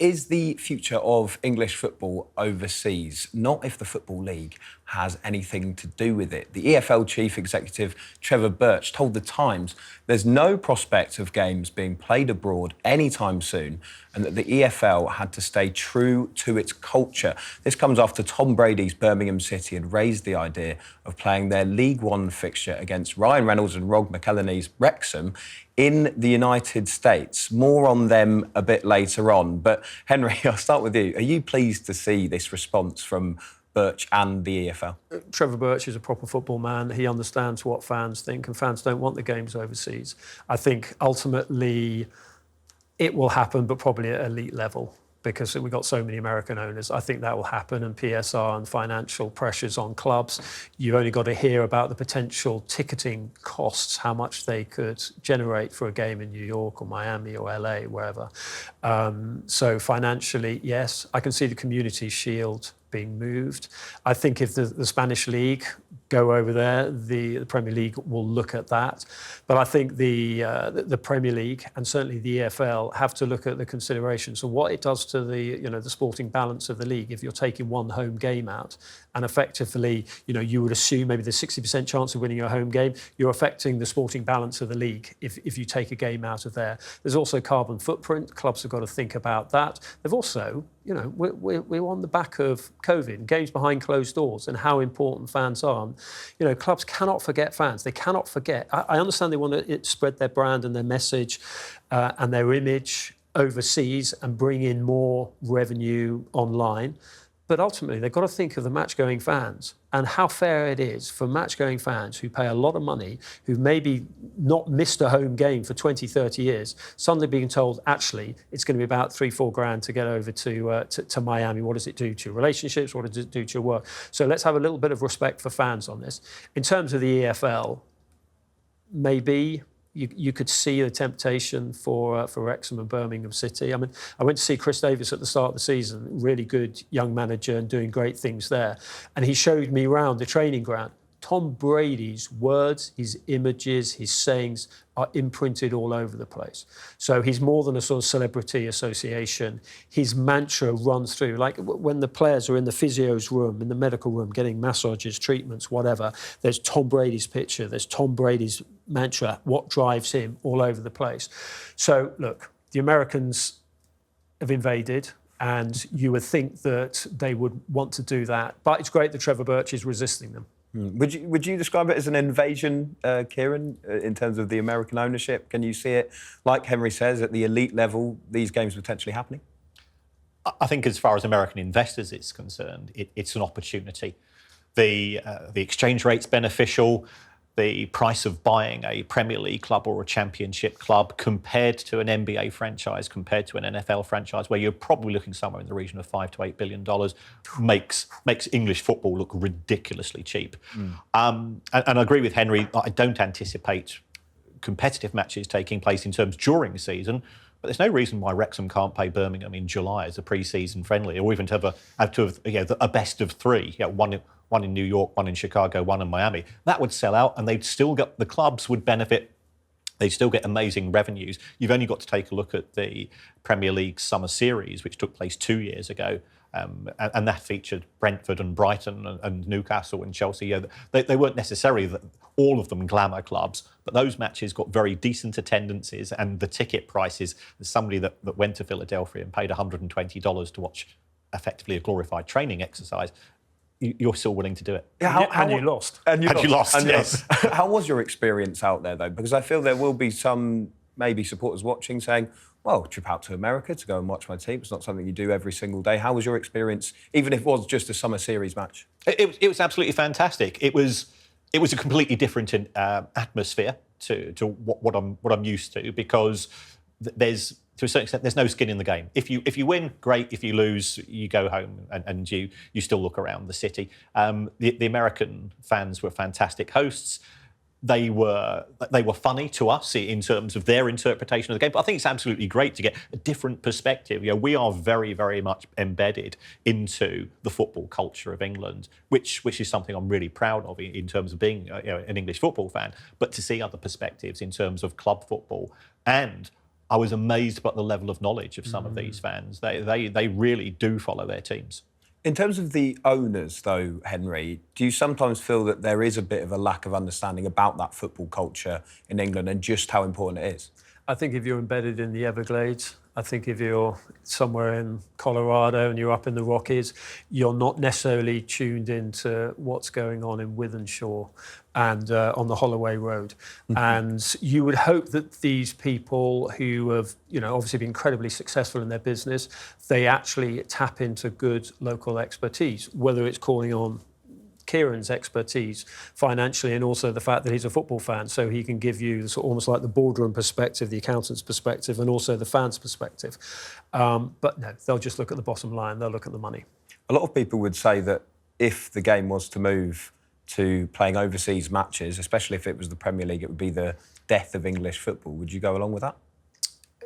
Is the future of English football overseas? Not if the Football League has anything to do with it. The EFL chief executive, Trevor Birch, told The Times there's no prospect of games being played abroad anytime soon and that the EFL had to stay true to its culture. This comes after Tom Brady's Birmingham City had raised the idea of playing their League One fixture against Ryan Reynolds and Rog McElhenney's Wrexham in the United States. More on them a bit later on. But Henry, I'll start with you. Are you pleased to see this response from Birch and the EFL? Trevor Birch is a proper football man. He understands what fans think, and fans don't want the games overseas. I think ultimately it will happen, but probably at elite level, because we've got so many American owners. I think that will happen, and PSR and financial pressures on clubs. You've only got to hear about the potential ticketing costs, how much they could generate for a game in New York or Miami or LA, wherever. So financially, yes, I can see the Community Shield being moved. I think if the Spanish League go over there, the Premier League will look at that. But I think the Premier League and certainly the EFL have to look at the considerations of what it does to the sporting balance of the league. If you're taking one home game out, and effectively, you would assume maybe there's 60% chance of winning your home game, you're affecting the sporting balance of the league if you take a game out of there. There's also carbon footprint. Clubs have got to think about that. They've also, we're on the back of COVID, games behind closed doors, and how important fans are. Clubs cannot forget fans. They cannot forget. I understand they want to spread their brand and their message and their image overseas and bring in more revenue online. But ultimately, they've got to think of the match-going fans and how fair it is for match-going fans who pay a lot of money, who've maybe not missed a home game for 20, 30 years, suddenly being told, actually, it's going to be about $3-4 grand to get over to Miami. What does it do to your relationships? What does it do to your work? So let's have a little bit of respect for fans on this. In terms of the EFL, maybe you could see the temptation for Wrexham and Birmingham City. I mean, I went to see Chris Davis at the start of the season, really good young manager and doing great things there. And he showed me around the training ground. Tom Brady's words, his images, his sayings are imprinted all over the place. So he's more than a sort of celebrity association. His mantra runs through, like when the players are in the physio's room, in the medical room, getting massages, treatments, whatever, there's Tom Brady's picture, there's Tom Brady's mantra, what drives him, all over the place. So, look, the Americans have invaded, and you would think that they would want to do that. But it's great that Trevor Birch is resisting them. Would you describe it as an invasion, Kieran, in terms of the American ownership? Can you see it, like Henry says, at the elite level, these games potentially happening? I think as far as American investors is concerned, it's an opportunity. The exchange rate's beneficial. The price of buying a Premier League club or a Championship club compared to an NBA franchise, compared to an NFL franchise, where you're probably looking somewhere in the region of $5 to $8 billion, makes English football look ridiculously cheap. And I agree with Henry. I don't anticipate competitive matches taking place in terms during the season. But there's no reason why Wrexham can't play Birmingham in July as a pre-season friendly, or even to have a best of three, one in New York, one in Chicago, one in Miami. That would sell out, and the clubs would benefit. They'd still get amazing revenues. You've only got to take a look at the Premier League Summer Series, which took place 2 years ago, and that featured Brentford and Brighton and Newcastle and Chelsea. They weren't necessarily all of them glamour clubs, but those matches got very decent attendances, and the ticket prices. There's somebody that went to Philadelphia and paid $120 to watch effectively a glorified training exercise. You're still willing to do it. Yeah, and you lost. And you lost, yes. How was your experience out there, though? Because I feel there will be some maybe supporters watching saying, well, trip out to America to go and watch my team. It's not something you do every single day. How was your experience, even if it was just a summer series match? It was absolutely fantastic. It was a completely different atmosphere to what I'm used to, because there's, to a certain extent, there's no skin in the game. If you win, great. If you lose, you go home and you still look around the city. The American fans were fantastic hosts. They were funny to us in terms of their interpretation of the game. But I think it's absolutely great to get a different perspective. We are very, very much embedded into the football culture of England, which is something I'm really proud of in terms of being an English football fan. But to see other perspectives in terms of club football and I was amazed by the level of knowledge of some of these fans. They really do follow their teams. In terms of the owners, though, Henry, do you sometimes feel that there is a bit of a lack of understanding about that football culture in England and just how important it is? I think if you're embedded in the Everglades, I think if you're somewhere in Colorado and you're up in the Rockies, you're not necessarily tuned into what's going on in Wythenshawe and on the Holloway Road. And you would hope that these people who have, obviously been incredibly successful in their business, they actually tap into good local expertise, whether it's calling on Kieran's expertise financially and also the fact that he's a football fan, so he can give you almost like the boardroom perspective, the accountant's perspective, and also the fan's perspective. But no, they'll just look at the bottom line, they'll look at the money. A lot of people would say that if the game was to move to playing overseas matches, especially if it was the Premier League, it would be the death of English football. Would you go along with that?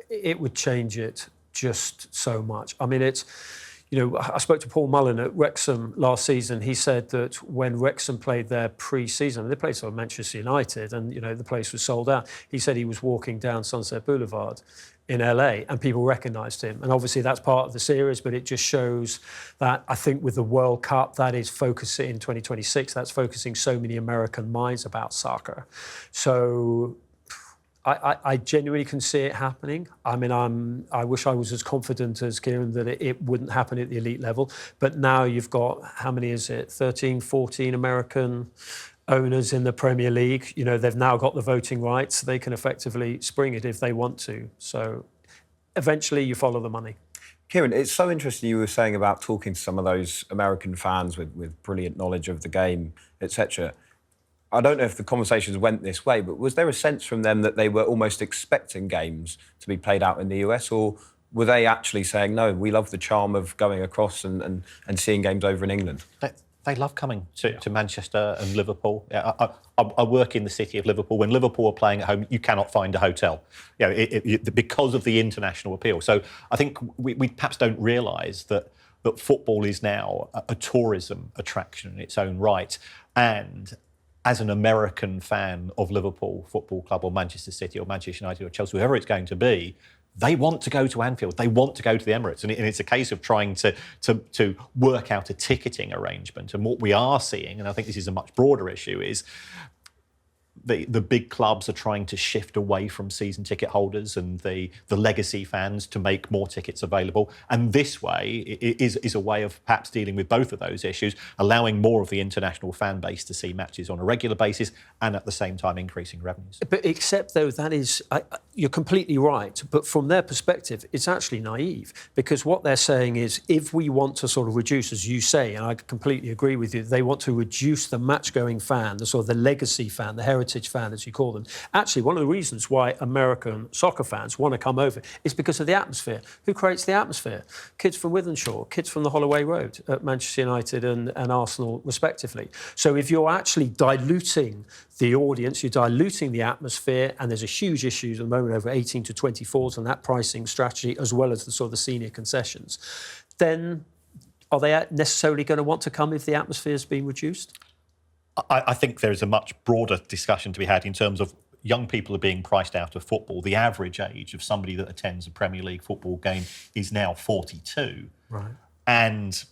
It would change it just so much. I mean, I spoke to Paul Mullen at Wrexham last season. He said that when Wrexham played their pre-season, they played for Manchester United and, the place was sold out. He said he was walking down Sunset Boulevard in LA and people recognised him. And obviously that's part of the series, but it just shows that I think with the World Cup, that is focusing in 2026, that's focusing so many American minds about soccer. So I genuinely can see it happening. I mean, I wish I was as confident as Kieran that it wouldn't happen at the elite level. But now you've got, how many is it, 13, 14 American owners in the Premier League. They've now got the voting rights. They can effectively spring it if they want to. So eventually you follow the money. Kieran, it's so interesting you were saying about talking to some of those American fans with brilliant knowledge of the game, etc. I don't know if the conversations went this way, but was there a sense from them that they were almost expecting games to be played out in the US, or were they actually saying, no, we love the charm of going across and seeing games over in England? They love coming to Manchester and Liverpool. I work in the city of Liverpool. When Liverpool are playing at home, you cannot find a hotel, because of the international appeal. So I think we perhaps don't realise that football is now a tourism attraction in its own right. And as an American fan of Liverpool Football Club or Manchester City or Manchester United or Chelsea, whoever it's going to be, they want to go to Anfield. They want to go to the Emirates. And it's a case of trying to work out a ticketing arrangement. And what we are seeing, and I think this is a much broader issue, is the big clubs are trying to shift away from season ticket holders and the legacy fans to make more tickets available. And this way is a way of perhaps dealing with both of those issues, allowing more of the international fan base to see matches on a regular basis and at the same time increasing revenues. But except though that is, you're completely right, but from their perspective, it's actually naive, because what they're saying is if we want to sort of reduce, as you say, and I completely agree with you, they want to reduce the match-going fan, the sort of the legacy fan, the heritage fan, as you call them. Actually, one of the reasons why American soccer fans want to come over is because of the atmosphere. Who creates the atmosphere? Kids from Wythenshawe, kids from the Holloway Road at Manchester United and Arsenal, respectively. So if you're actually diluting the audience, you're diluting the atmosphere, and there's a huge issue at the moment over 18 to 24s and that pricing strategy, as well as the sort of the senior concessions, then are they necessarily going to want to come if the atmosphere has been reduced? I think there is a much broader discussion to be had in terms of young people are being priced out of football. The average age of somebody that attends a Premier League football game is now 42. Right. And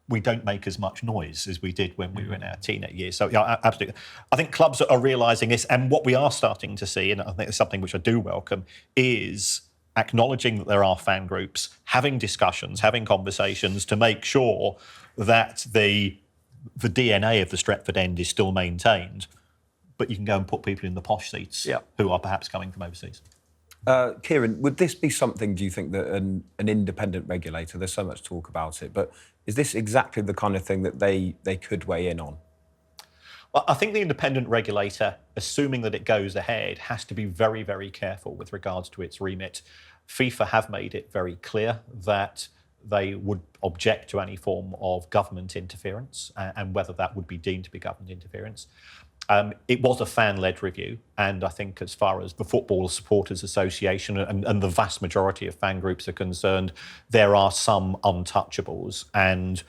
we don't make as much noise as we did when we were in our teenage years. So, yeah, absolutely. I think clubs are realising this, and what we are starting to see, and I think it's something which I do welcome, is acknowledging that there are fan groups, having discussions, having conversations to make sure that the DNA of the Stretford End is still maintained, but you can go and put people in the posh seats who are perhaps coming from overseas. Kieran, would this be something, do you think, that an independent regulator, there's so much talk about it, but is this exactly the kind of thing that they could weigh in on? Well, I think the independent regulator, assuming that it goes ahead, has to be very, very careful with regards to its remit. FIFA have made it very clear that they would object to any form of government interference and whether that would be deemed to be government interference. It was a fan-led review, and I think as far as the Football Supporters Association and the vast majority of fan groups are concerned, there are some untouchables. And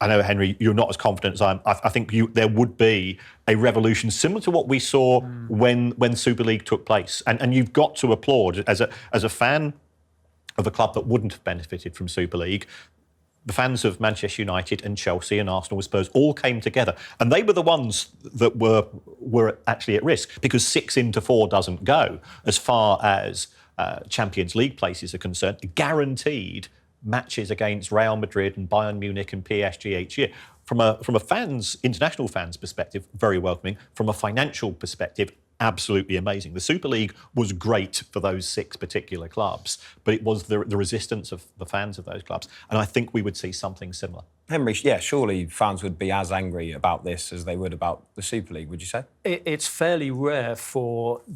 I know, Henry, you're not as confident as I am. I think there would be a revolution similar to what we saw when Super League took place. And you've got to applaud, as a fan of a club that wouldn't have benefited from Super League, the fans of Manchester United and Chelsea and Arsenal and Spurs all came together. And they were the ones that were actually at risk, because 6 into 4 doesn't go as far as Champions League places are concerned. Guaranteed matches against Real Madrid and Bayern Munich and PSG each year. From a international fans' perspective, very welcoming. From a financial perspective, absolutely amazing. The Super League was great for those 6 particular clubs, but it was the resistance of the fans of those clubs. And I think we would see something similar. Henry, yeah, surely fans would be as angry about this as they would about the Super League, would you say? It's fairly rare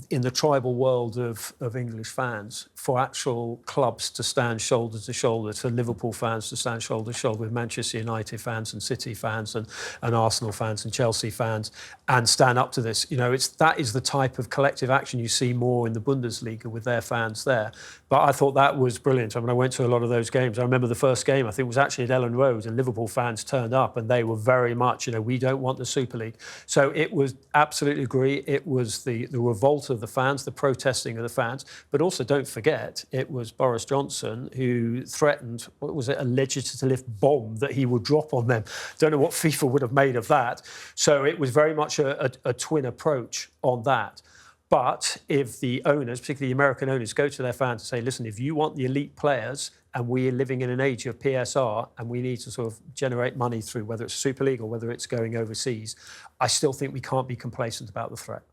in the tribal world of English fans, for actual clubs to stand shoulder to shoulder, to Liverpool fans to stand shoulder to shoulder with Manchester United fans and City fans and Arsenal fans and Chelsea fans, and stand up to this. That is the type of collective action you see more in the Bundesliga with their fans there. But I thought that was brilliant. I mean, I went to a lot of those games. I remember the first game, I think, was actually at Ellen Road, and Liverpool fans turned up, and they were very much, we don't want the Super League. So it was, absolutely agree, it was the revolt of the fans, the protesting of the fans. But also, don't forget, it was Boris Johnson who threatened, what was it, a legislative bomb that he would drop on them. Don't know what FIFA would have made of that. So it was very much a twin approach on that. But if the owners, particularly the American owners, go to their fans and say, listen, if you want the elite players, and we're living in an age of PSR, and we need to sort of generate money through, whether it's Super League or whether it's going overseas, I still think we can't be complacent about the threat.